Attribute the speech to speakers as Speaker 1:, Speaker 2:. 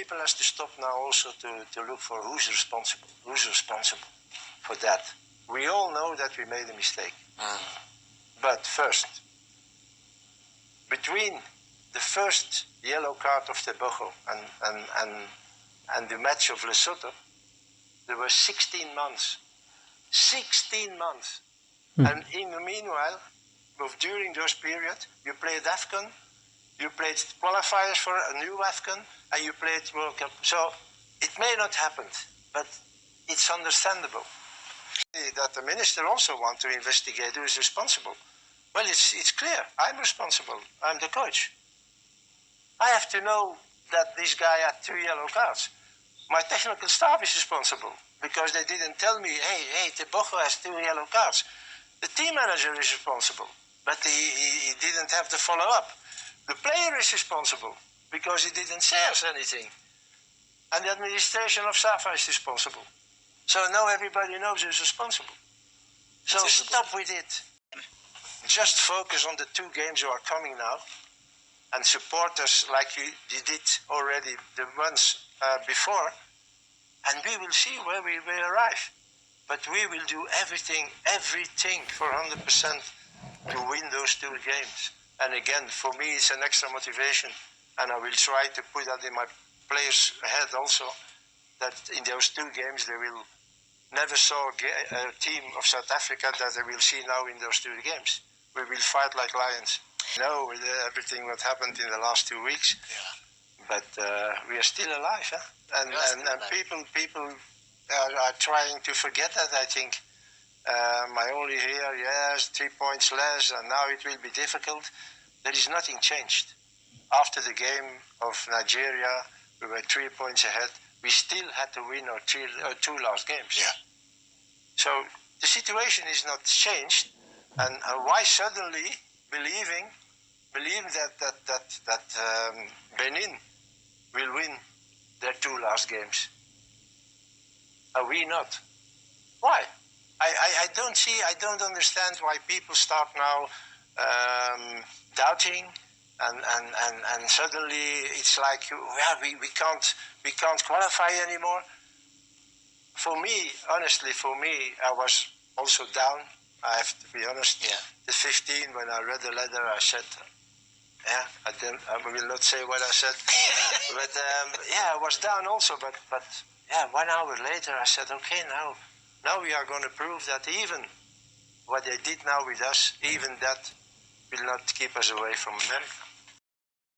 Speaker 1: people has to stop now also to look for who's responsible. Who's responsible for that? We all know that we made a mistake. But first, between the first yellow card of Tebogo and the match of Lesotho, there were 16 months. 16 months. And in the meanwhile, during those periods, you played AFCON, you played qualifiers for a new AFCON, and you played World Cup. So it may not happen, but it's understandable. That the minister also wants to investigate who is responsible. Well, it's clear. I'm responsible. I'm the coach. I have to know that this guy had 2 yellow cards. My technical staff is responsible because they didn't tell me, hey, Tebogo has 2 yellow cards. The team manager is responsible, but he didn't have the follow-up. The player is responsible because he didn't say us anything. And the administration of SAFA is responsible. So now everybody knows who's responsible. So stop with it. Just focus on the 2 games that are coming now and support us like you did already the months before. And we will see where we will arrive. But we will do everything for 100% to win those 2 games. And again, for me, it's an extra motivation. And I will try to put that in my players' head also, that in those 2 games, they will never saw a team of South Africa that they will see now in those 2 games. We will fight like lions. No, with everything that happened in the last 2 weeks. Yeah. But we are still alive, huh? And people are trying to forget that, I think. I only hear, yes, 3 points less, and now it will be difficult. There is nothing changed. After the game of Nigeria, we were 3 points ahead. We still had to win our 2 last games. Yeah. So the situation is not changed, and why suddenly believe that Benin will win their 2 last games? Are we not? Why? I don't understand why people start now doubting, and suddenly it's like, we can't qualify anymore. For me, honestly, I was also down. I have to be honest. Yeah. The 15, when I read the letter, I said, I will not say what I said, but I was down also. But 1 hour later, I said, okay, now we are going to prove that even what they did now with us, even that will not keep us away from America.